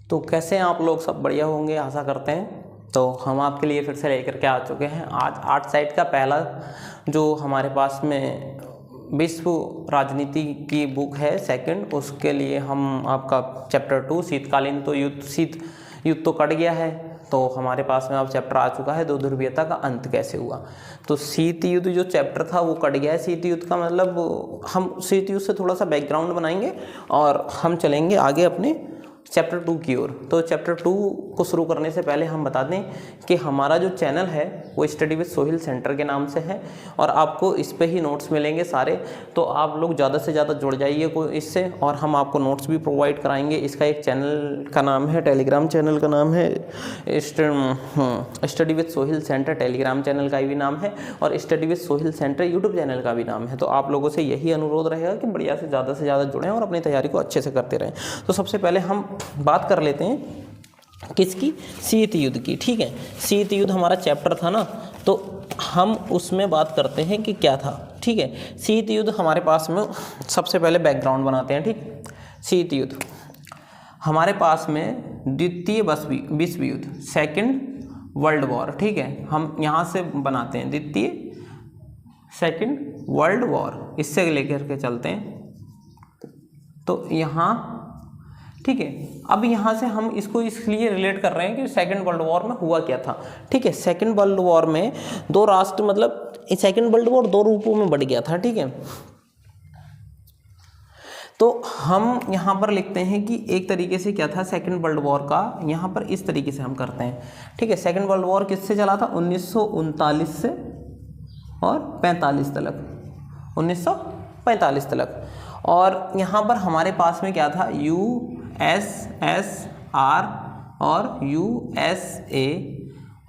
तो कैसे हैं आप लोग? सब बढ़िया होंगे आशा करते हैं। तो हम आपके लिए फिर से लेकर के आ चुके हैं आज 8 साइड का पहला जो हमारे पास में विश्व राजनीति की बुक है सेकंड, उसके लिए हम आपका चैप्टर 2 शीतकालीन तो शीत युद्ध तो कट गया है, तो हमारे पास में अब चैप्टर आ चुका है दो ध्रुवीयता का अंत कैसे हुआ। तो शीत युद्ध जो चैप्टर था वो कट गया है। शीत युद्ध का मतलब हम शीत युद्ध से थोड़ा सा बैकग्राउंड बनाएंगे और हम चलेंगे आगे अपने चैप्टर 2 की ओर। तो चैप्टर 2 को शुरू करने से पहले हम बता दें कि हमारा जो चैनल है वो स्टडी विद सोहेल सेंटर के नाम से है और आपको इस पे ही नोट्स मिलेंगे सारे। तो आप लोग ज़्यादा से ज़्यादा जुड़ जाइए को इससे, और हम आपको नोट्स भी प्रोवाइड कराएंगे। इसका एक चैनल का नाम है, टेलीग्राम चैनल का नाम है study with Sohail centre, Telegram channel का भी नाम है, और study with Sohail centre YouTube channel का भी नाम है। तो आप लोगों से यही अनुरोध रहेगा कि बढ़िया से ज़्यादा जुड़ें और अपनी तैयारी को अच्छे से करते रहें। तो सबसे पहले हम बात कर लेते हैं किसकी? शीत युद्ध की। ठीक है, शीत युद्ध हमारा चैप्टर था ना, तो हम उसमें बात करते हैं कि क्या था। ठीक है, शीत युद्ध हमारे पास में सबसे पहले बैकग्राउंड बनाते हैं। ठीक, शीत युद्ध हमारे पास में द्वितीय विश्व युद्ध, सेकंड वर्ल्ड वॉर। ठीक है, हम यहाँ से बनाते हैं द्वितीय सेकंड वर्ल्ड वॉर, इससे लेकर के चलते हैं। तो यहाँ ठीक है, अब यहाँ से हम इसको इसलिए रिलेट कर रहे हैं कि सेकंड वर्ल्ड वॉर में हुआ क्या था। ठीक है, सेकंड वर्ल्ड वॉर में दो राष्ट्र, मतलब सेकंड वर्ल्ड वॉर दो रूपों में बढ़ गया था। ठीक है, तो हम यहाँ पर लिखते हैं कि एक तरीके से क्या था सेकंड वर्ल्ड वॉर का, यहाँ पर इस तरीके से हम करते हैं। ठीक है, सेकंड वर्ल्ड वॉर किससे चला था? 1939 से और 45 तक, 1945 तक। और यहाँ पर हमारे पास में क्या था? USSR और USA,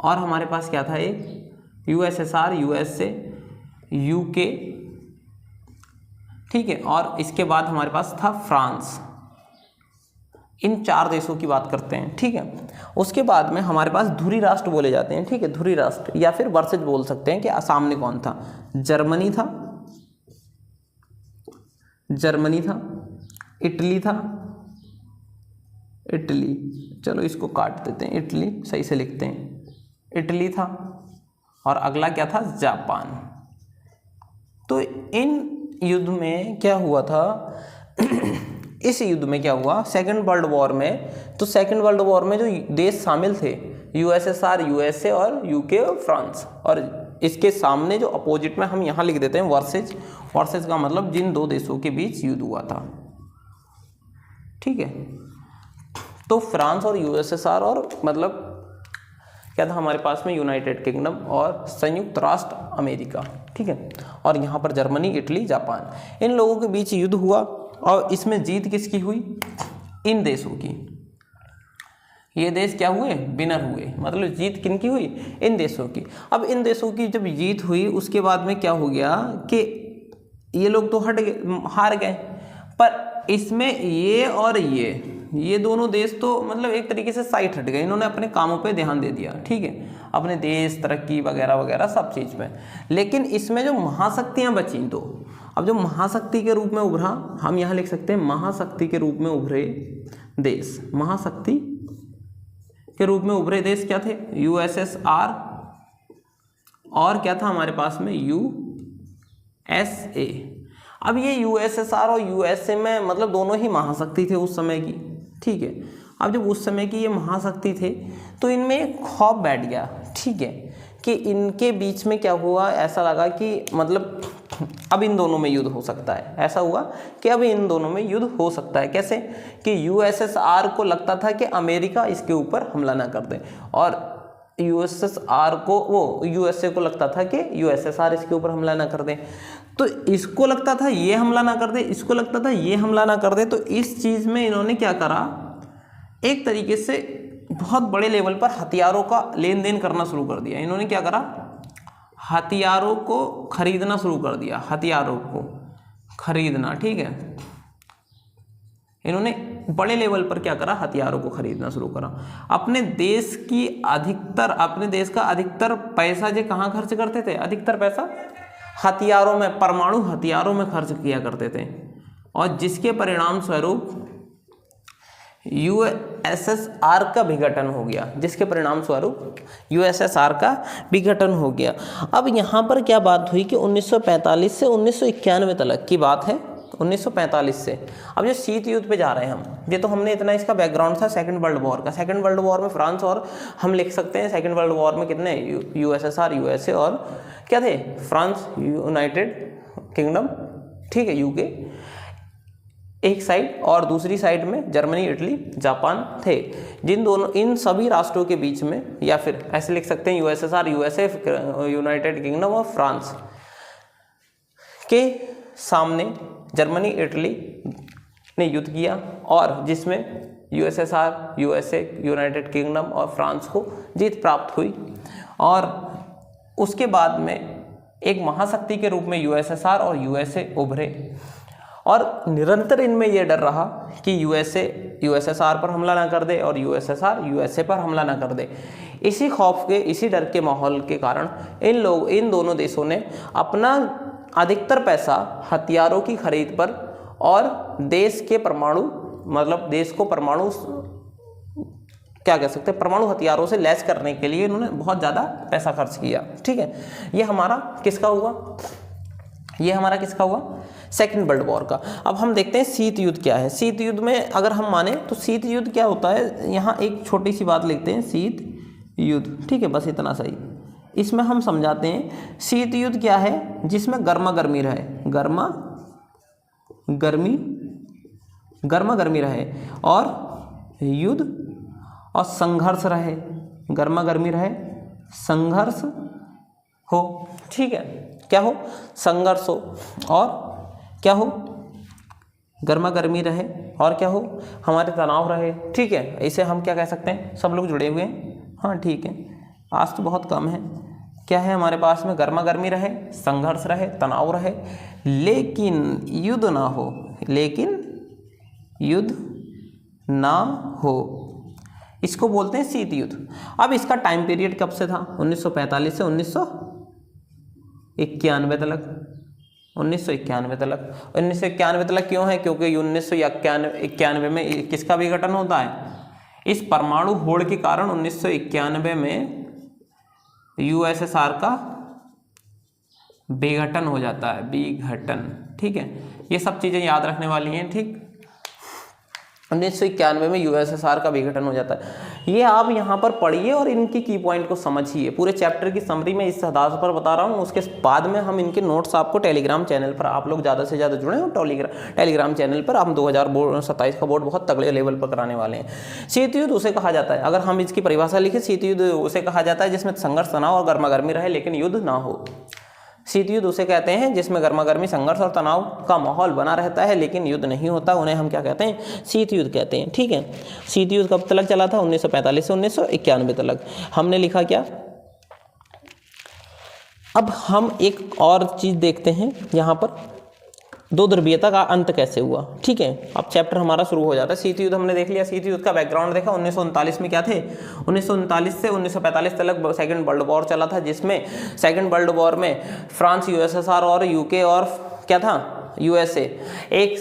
और हमारे पास क्या था? एक USSR, USA, UK। ठीक है, और इसके बाद हमारे पास था फ्रांस। इन 4 देशों की बात करते हैं। ठीक है, उसके बाद में हमारे पास धुरी राष्ट्र बोले जाते हैं। ठीक है, धुरी राष्ट्र या फिर वर्सेज बोल सकते हैं कि सामने कौन था? जर्मनी था, इटली था, इटली, चलो इसको काट देते हैं, इटली सही से लिखते हैं, इटली था, और अगला क्या था? जापान। तो इन युद्ध में क्या हुआ था? इस युद्ध में क्या हुआ सेकंड वर्ल्ड वॉर में? तो सेकंड वर्ल्ड वॉर में जो देश शामिल थे USSR, USA और UK और फ्रांस, और इसके सामने जो अपोजिट में हम यहाँ लिख देते हैं वर्सेज। वर्सेज का मतलब जिन दो देशों के बीच युद्ध हुआ था। ठीक है, तो फ्रांस और USSR और मतलब क्या था हमारे पास में? यूनाइटेड किंगडम और संयुक्त राष्ट्र अमेरिका। ठीक है, और यहाँ पर जर्मनी, इटली, जापान, इन लोगों के बीच युद्ध हुआ, और इसमें जीत किसकी हुई? इन देशों की। ये देश क्या हुए? विनर हुए, मतलब जीत किनकी हुई? इन देशों की। अब इन देशों की जब जीत हुई उसके बाद में क्या हो गया कि ये लोग तो हार गए, पर इसमें ये और ये दोनों देश तो मतलब एक तरीके से साइड हट गए, इन्होंने अपने कामों पे ध्यान दे दिया। ठीक है, अपने देश तरक्की वगैरह वगैरह सब चीज़ में। लेकिन इसमें जो महाशक्तियाँ बची, तो अब जो महाशक्ति के रूप में उभरा, हम यहाँ लिख सकते हैं महाशक्ति के रूप में उभरे देश। महाशक्ति के रूप में उभरे देश क्या थे? USSR और क्या था हमारे पास में? USA। अब ये USSR और USA में मतलब दोनों ही महाशक्ति थे उस समय की। ठीक है, अब जब उस समय की ये महाशक्ति थे तो इनमें एक खौफ बैठ गया। ठीक है, कि इनके बीच में क्या हुआ, ऐसा लगा कि मतलब अब इन दोनों में युद्ध हो सकता है। ऐसा हुआ कि अब इन दोनों में युद्ध हो सकता है। कैसे? कि USSR को लगता था कि अमेरिका इसके ऊपर हमला ना कर दे, और USSR को USA को लगता था कि USSR इसके ऊपर हमला ना कर दे। तो इसको लगता था ये हमला ना कर दे, इसको लगता था ये हमला ना कर दे। तो इस चीज़ में इन्होंने क्या करा, एक तरीके से बहुत बड़े लेवल पर हथियारों का लेन देन करना शुरू कर दिया। इन्होंने क्या करा? हथियारों को खरीदना शुरू कर दिया, हथियारों को खरीदना। ठीक है, इन्होंने बड़े लेवल पर क्या करा? हथियारों को खरीदना शुरू करा। अपने देश का अधिकतर पैसा जो कहाँ खर्च करते थे? अधिकतर पैसा हथियारों में, परमाणु हथियारों में खर्च किया करते थे, और जिसके परिणाम स्वरूप यूएसएसआर का विघटन हो गया, जिसके परिणाम स्वरूप यूएसएसआर का विघटन हो गया। अब यहाँ पर क्या बात हुई कि 1945 से 1991 तक की बात है, 1945 से। अब जो शीत युद्ध पे जा रहे हैं हम, ये तो हमने इतना इसका बैकग्राउंड था सेकंड वर्ल्ड वॉर का। सेकंड वर्ल्ड वॉर में फ्रांस और हम लिख सकते हैं सेकंड वर्ल्ड वॉर में कितने, यूएसएसआर, यूएसए और क्या थे, फ्रांस, यूनाइटेड किंगडम, ठीक है, यूके एक साइड, और दूसरी साइड में जर्मनी, इटली, जापान थे। जिन दोनों, इन सभी राष्ट्रों के बीच में, या फिर ऐसे लिख सकते हैं यूएसएसआर, यूएसए, यूनाइटेड किंगडम और फ्रांस के सामने जर्मनी, इटली ने युद्ध किया, और जिसमें यूएसएसआर, यूएसए, यूनाइटेड किंगडम और फ्रांस को जीत प्राप्त हुई। और उसके बाद में एक महाशक्ति के रूप में यूएसएसआर और यूएसए उभरे, और निरंतर इनमें यह डर रहा कि यूएसए यूएसएसआर पर हमला ना कर दे और यूएसएसआर यूएसए पर हमला ना कर दे। इसी खौफ के, इसी डर के माहौल के कारण इन दोनों देशों ने अपना अधिकतर पैसा हथियारों की खरीद पर और देश के परमाणु, मतलब देश को परमाणु, क्या कह सकते हैं, परमाणु हथियारों से लैस करने के लिए इन्होंने बहुत ज़्यादा पैसा खर्च किया। ठीक है, ये हमारा किसका हुआ, ये हमारा किसका हुआ, सेकंड वर्ल्ड वॉर का। अब हम देखते हैं शीत युद्ध क्या है। शीत युद्ध में अगर हम माने तो शीत युद्ध क्या होता है, यहाँ एक छोटी सी बात लिखते हैं, शीत युद्ध, ठीक है, बस इतना सही। इसमें हम समझाते हैं शीत युद्ध क्या है, जिसमें गर्मा गर्मी रहे, गर्मा गर्मी रहे, और युद्ध और संघर्ष रहे, गर्मा गर्मी रहे, संघर्ष हो, ठीक है, क्या हो, संघर्ष हो, और क्या हो, गर्मा गर्मी रहे, और क्या हो, हमारे तनाव रहे। ठीक है, इसे हम क्या कह सकते हैं, सब लोग जुड़े हुए हैं, हाँ ठीक है, आज तो बहुत कम है। क्या है हमारे पास में, गर्मा गर्मी रहे, संघर्ष रहे, तनाव रहे, लेकिन युद्ध ना हो, लेकिन युद्ध ना हो, इसको बोलते हैं शीत युद्ध। अब इसका टाइम पीरियड कब से था, 1945 से 1991 तक, 1991 तक। 1991 तक क्यों है, क्योंकि 1991 में किसका विघटन होता है, इस परमाणु होड़ के कारण 1991 में यूएसएसआर का विघटन हो जाता है, विघटन। ठीक है, ये सब चीज़ें याद रखने वाली हैं। ठीक, 1991 में यूएसएसआर का विघटन हो जाता है। ये आप यहाँ पर पढ़िए और इनकी की पॉइंट को समझिए। पूरे चैप्टर की समरी में इस आधार पर बता रहा हूँ, उसके बाद में हम इनके नोट्स आपको टेलीग्राम चैनल पर, आप लोग ज़्यादा से ज़्यादा जुड़े हो टेलीग्राम चैनल पर। हम 2027 का बोर्ड बहुत तगड़े लेवल पर कराने वाले हैं। शीत युद्ध उसे कहा जाता है, अगर हम इसकी परिभाषा लिखें, शीत युद्ध उसे कहा जाता है जिसमें संघर्ष, तनाव और गर्मा गर्मी रहे लेकिन युद्ध ना हो। शीत युद्ध उसे कहते हैं जिसमें गर्मा गर्मी, संघर्ष और तनाव का माहौल बना रहता है लेकिन युद्ध नहीं होता, उन्हें हम क्या कहते हैं, शीत युद्ध कहते हैं। ठीक है, शीत युद्ध कब तक चला था, 1945 से 1991 तक। हमने लिखा क्या, अब हम एक और चीज देखते हैं यहाँ पर, दो ध्रुवीयता का अंत कैसे हुआ। ठीक है, अब चैप्टर हमारा शुरू हो जाता है। शीत युद्ध हमने देख लिया, शीत युद्ध का बैकग्राउंड देखा, 1939 में क्या थे, 1939 से 1945 तक सेकंड वर्ल्ड वॉर चला था, जिसमें सेकंड वर्ल्ड वॉर में फ्रांस, यूएसएसआर और यूके और क्या था, यूएसए एक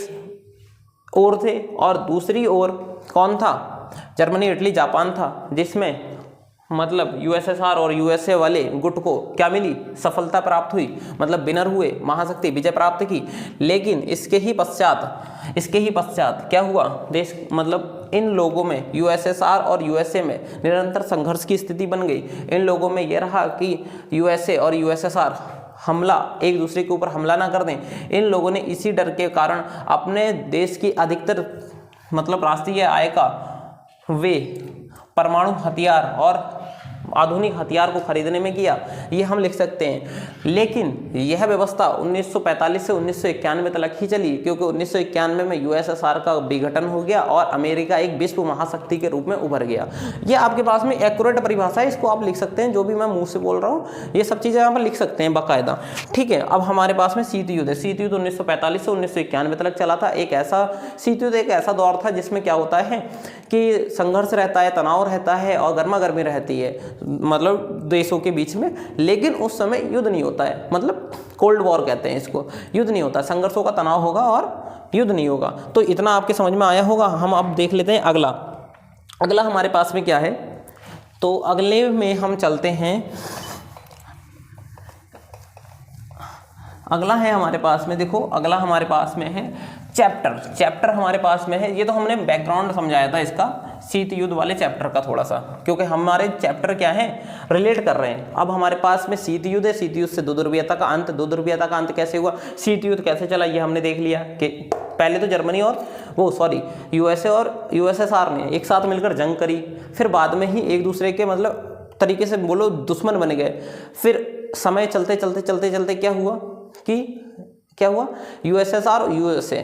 ओर थे, और दूसरी ओर कौन था, जर्मनी, इटली, जापान था, जिसमें मतलब यूएसएसआर और यूएसए वाले गुट को क्या मिली, सफलता प्राप्त हुई, मतलब विनर हुए, महाशक्ति विजय प्राप्त की। लेकिन इसके ही पश्चात क्या हुआ, देश मतलब इन लोगों में, यूएसएसआर और यूएसए में निरंतर संघर्ष की स्थिति बन गई। इन लोगों में यह रहा कि यूएसए और यूएसएसआर हमला, एक दूसरे के ऊपर हमला ना कर दें। इन लोगों ने इसी डर के कारण अपने देश की अधिकतर मतलब राष्ट्रीय आय का वे परमाणु हथियार और आधुनिक हथियार को खरीदने में किया, ये हम लिख सकते हैं। लेकिन यह व्यवस्था 1945 से 1991 तक ही चली, क्योंकि 1991 में यूएसएसआर का विघटन हो गया और अमेरिका एक विश्व महाशक्ति के रूप में उभर गया। ये आपके पास में एक्यूरेट परिभाषा है, इसको आप लिख सकते हैं, जो भी मैं मुंह से बोल रहा हूँ ये सब चीज़ें यहाँ पर लिख सकते हैं बाकायदा। ठीक है, अब हमारे पास में शीत युद्ध है। शीत युद्ध 1945 से 1991 तक चला था। एक ऐसा शीत युद्ध एक ऐसा दौर था जिसमें क्या होता है कि संघर्ष रहता है, तनाव रहता है और गर्मा गर्मी रहती है, मतलब देशों के बीच में। लेकिन उस समय युद्ध नहीं होता है, मतलब कोल्ड वॉर कहते हैं इसको, युद्ध नहीं होता, संघर्षों का तनाव होगा और युद्ध नहीं होगा। तो इतना आपके समझ में आया होगा। हम अब देख लेते हैं अगला। अगला हमारे पास में क्या है, तो अगले में हम चलते हैं। अगला है हमारे पास में, देखो अगला हमारे पास में है चैप्टर हमारे पास में है। ये तो हमने बैकग्राउंड समझाया था इसका, शीत युद्ध वाले चैप्टर का थोड़ा सा, क्योंकि हमारे चैप्टर क्या है, रिलेट कर रहे हैं। अब हमारे पास में शीत युद्ध है, शीत युद्ध से दो ध्रुवीयता का अंत, दो ध्रुवीयता का अंत कैसे हुआ, शीत युद्ध कैसे चला, ये हमने देख लिया कि पहले तो जर्मनी और यूएसए और यूएसएसआर ने एक साथ मिलकर जंग करी, फिर बाद में ही एक दूसरे के मतलब तरीके से बोलो दुश्मन बन गए। फिर समय चलते चलते क्या हुआ, यूएसएसआर और यूएसए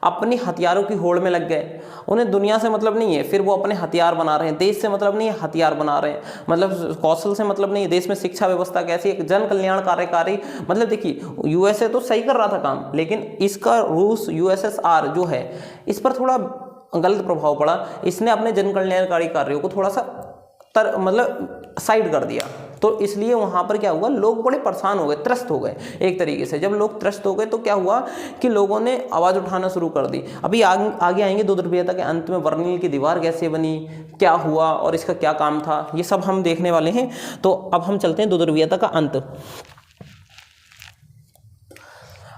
अपनी हथियारों की होड़ में लग गए। उन्हें दुनिया से मतलब नहीं है, फिर वो अपने हथियार बना रहे हैं। देश से मतलब नहीं है, हथियार बना रहे हैं। मतलब कौशल से मतलब नहीं है, देश में शिक्षा व्यवस्था कैसी, एक जन कल्याण कार्यकारी। मतलब देखिए यूएसए तो सही कर रहा था काम, लेकिन इसका रूस यूएसएसआर जो है इस पर थोड़ा गलत प्रभाव पड़ा। इसने अपने जन कल्याणकारी कार्यों को थोड़ा सा मतलब साइड कर दिया। तो इसलिए वहाँ पर क्या हुआ, लोग बड़े परेशान हो गए, त्रस्त हो गए एक तरीके से। जब लोग त्रस्त हो गए तो क्या हुआ कि लोगों ने आवाज़ उठाना शुरू कर दी। अभी आगे आएंगे दो ध्रुवीयता के अंत में बर्लिन की दीवार कैसे बनी, क्या हुआ और इसका क्या काम था, ये सब हम देखने वाले हैं। तो अब हम चलते हैं दो ध्रुवीयता का अंत।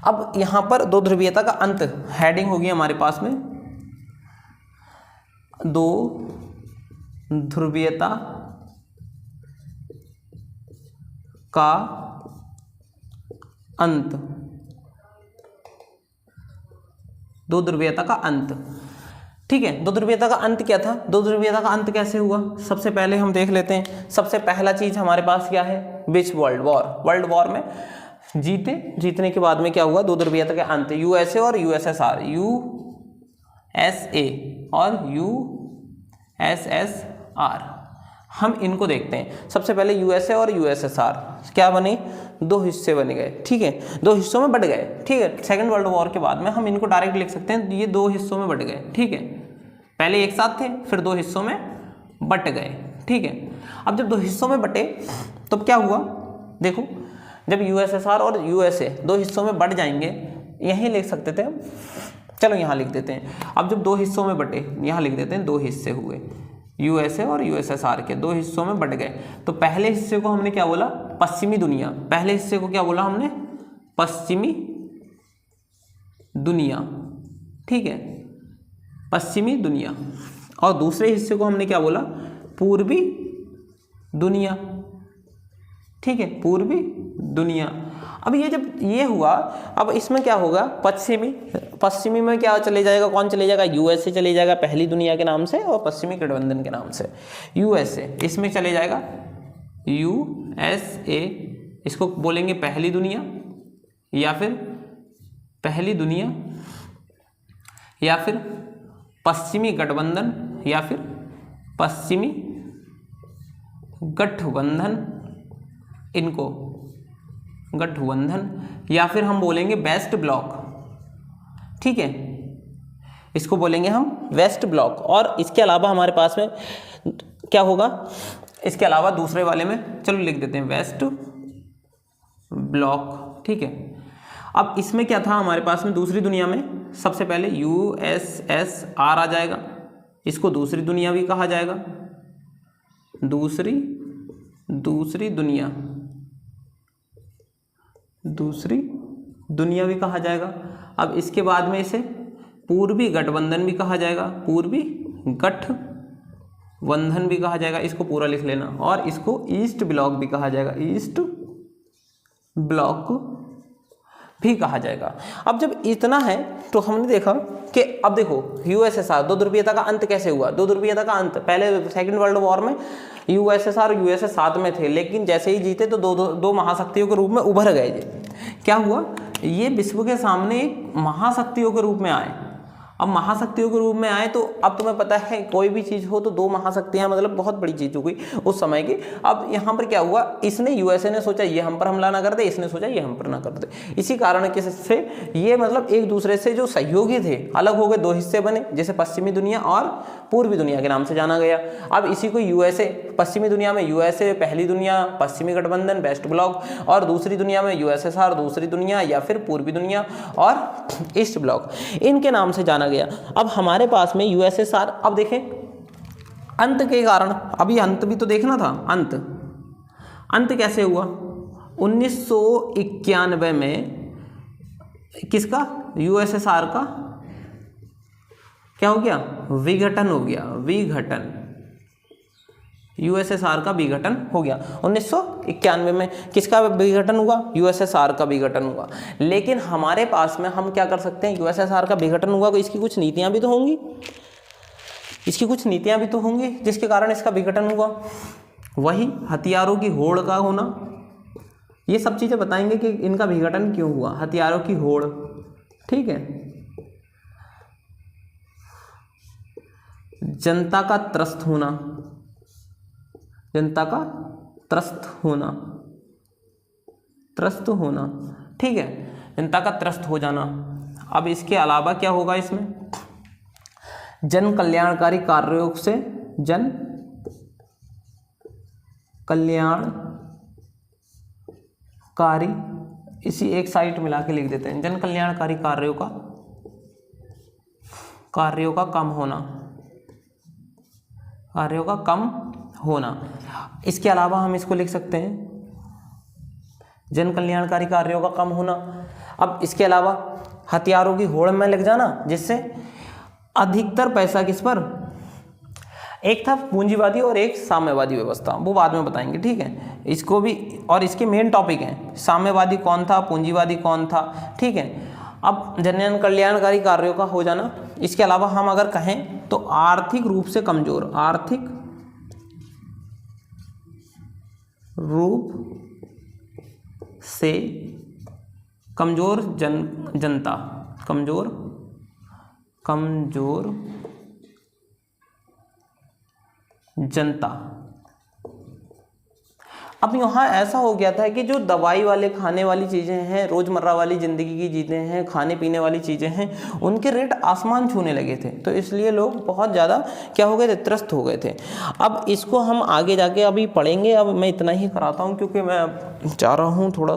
अब यहाँ पर दो ध्रुवीयता का अंत हेडिंग होगी हमारे पास में, दो ध्रुवीयता का अंत, दो ध्रुवीयता का अंत। ठीक है, दो ध्रुवीयता का अंत क्या था, दो ध्रुवीयता का अंत कैसे हुआ, सबसे पहले हम देख लेते हैं। सबसे पहला चीज हमारे पास क्या है, विच वर्ल्ड वॉर में जीतने के बाद में क्या हुआ, दो ध्रुवीयता का अंत। यूएसए और यूएसएसआर, यूएसए और यूएसएसआर, हम इनको देखते हैं। सबसे पहले यूएसए और यूएसएसआर क्या बने, दो हिस्से बन गए। ठीक है, दो हिस्सों में बट गए। ठीक है, सेकेंड वर्ल्ड वॉर के बाद में हम इनको डायरेक्ट लिख सकते हैं, ये दो हिस्सों में बट गए। ठीक है, पहले एक साथ थे, फिर दो हिस्सों में बट गए। ठीक है, अब जब दो हिस्सों में बटे तो क्या हुआ, देखो जब यूएसएसआर और यूएसए दो हिस्सों में बट जाएंगे, यहीं लिख सकते थे हम, चलो यहाँ लिख देते हैं। अब जब दो हिस्सों में बटे, यहाँ लिख देते हैं, दो हिस्से हुए, यूएसए और यूएसएसआर के दो हिस्सों में बट गए। तो पहले हिस्से को हमने क्या बोला, पश्चिमी दुनिया। पहले हिस्से को क्या बोला हमने, पश्चिमी दुनिया। ठीक है, पश्चिमी दुनिया। और दूसरे हिस्से को हमने क्या बोला, पूर्वी दुनिया। ठीक है, पूर्वी दुनिया। अब ये जब ये हुआ, अब इसमें क्या होगा, पश्चिमी में क्या चले जाएगा, कौन चले जाएगा, यूएसए चले जाएगा पहली दुनिया के नाम से और पश्चिमी गठबंधन के नाम से यूएसए, इसमें चले जाएगा यूएसए, इसको बोलेंगे पहली दुनिया या फिर पहली दुनिया या फिर पश्चिमी गठबंधन या फिर पश्चिमी गठबंधन, इनको गठबंधन, या फिर हम बोलेंगे वेस्ट ब्लॉक। ठीक है, इसको बोलेंगे हम वेस्ट ब्लॉक। और इसके अलावा हमारे पास में क्या होगा, इसके अलावा दूसरे वाले में चलो लिख देते हैं वेस्ट ब्लॉक। ठीक है, अब इसमें क्या था हमारे पास में, दूसरी दुनिया में सबसे पहले यूएसएसआर आ जाएगा, इसको दूसरी दुनिया भी कहा जाएगा, दूसरी दुनिया भी कहा जाएगा। अब इसके बाद में इसे पूर्वी गठबंधन भी कहा जाएगा, पूर्वी गठबंधन भी कहा जाएगा, इसको पूरा लिख लेना। और इसको ईस्ट ब्लॉक भी कहा जाएगा, ईस्ट ब्लॉक भी कहा जाएगा। अब जब इतना है तो हमने देखा कि अब देखो यूएसएसआर, दो ध्रुवीयता का अंत कैसे हुआ, दो ध्रुवीयता का अंत, पहले सेकंड वर्ल्ड वॉर में यूएसएसआर और यूएसए साथ में थे, लेकिन जैसे ही जीते तो दो महाशक्तियों के रूप में उभर गए। क्या हुआ, ये विश्व के सामने एक महाशक्तियों के रूप में आए। अब महाशक्तियों के रूप में आए तो अब तुम्हें पता है कोई भी चीज़ हो तो दो महाशक्तियां मतलब बहुत बड़ी चीज़ हो गई उस समय की। अब यहाँ पर क्या हुआ, इसने यूएसए ने सोचा ये हम पर हमला ना कर दे, इसने सोचा ये हम पर ना कर दे। इसी कारण के से ये मतलब एक दूसरे से जो सहयोगी थे अलग हो गए, दो हिस्से बने, जैसे पश्चिमी दुनिया और पूर्वी दुनिया के नाम से जाना गया। अब इसी को यूएसए पश्चिमी दुनिया में यूएसए पहली दुनिया, पश्चिमी गठबंधन वेस्ट ब्लॉक, और दूसरी दुनिया में यूएसएसआर दूसरी दुनिया या फिर पूर्वी दुनिया और ईस्ट ब्लॉक, इनके नाम से जाना गया। अब हमारे पास में यूएसएसआर, अब देखें अंत के कारण, अभी अंत भी तो देखना था, अंत कैसे हुआ 1991 में किसका, यूएसएसआर का क्या हो गया, विघटन हो गया, विघटन, यूएसएसआर का विघटन हो गया 1991 में। किसका विघटन हुआ, यूएसएसआर का विघटन हुआ। लेकिन हमारे पास में हम क्या कर सकते हैं, यूएसएसआर का विघटन हुआ तो इसकी कुछ नीतियां भी तो होंगी, जिसके कारण इसका विघटन हुआ। वही हथियारों की होड़ का होना, ये सब चीजें बताएंगे कि इनका विघटन क्यों हुआ, हथियारों की होड़, ठीक है। जनता का त्रस्त होना, जनता का त्रस्त होना, ठीक है, जनता का त्रस्त हो जाना। अब इसके अलावा क्या होगा इसमें, जन कल्याणकारी कार्यों से, जन कल्याणकारी, इसी एक साइड मिला के लिख देते हैं, जन कल्याणकारी कार्यों का कम होना, इसके अलावा हम इसको लिख सकते हैं जन कल्याणकारी कार्यों का कम होना। अब इसके अलावा हथियारों की होड़ में लग जाना, जिससे अधिकतर पैसा किस पर, एक था पूंजीवादी और एक साम्यवादी व्यवस्था, वो बाद में बताएंगे, ठीक है। इसको भी, और इसके मेन टॉपिक हैं साम्यवादी कौन था, पूंजीवादी कौन था, ठीक है। अब जन कल्याणकारी कार्यों का हो जाना। इसके अलावा हम अगर कहें तो आर्थिक रूप से कमजोर, आर्थिक रूप से कमजोर जनता, कमजोर जनता। अब यहाँ ऐसा हो गया था कि जो दवाई वाले खाने वाली चीज़ें हैं, रोज़मर्रा वाली ज़िंदगी की चीज़ें हैं, खाने पीने वाली चीज़ें हैं, उनके रेट आसमान छूने लगे थे, तो इसलिए लोग बहुत ज़्यादा क्या हो गए थे, त्रस्त हो गए थे। अब इसको हम आगे जाके अभी पढ़ेंगे, अब मैं इतना ही कराता हूँ क्योंकि मैं चाह रहा हूँ थोड़ा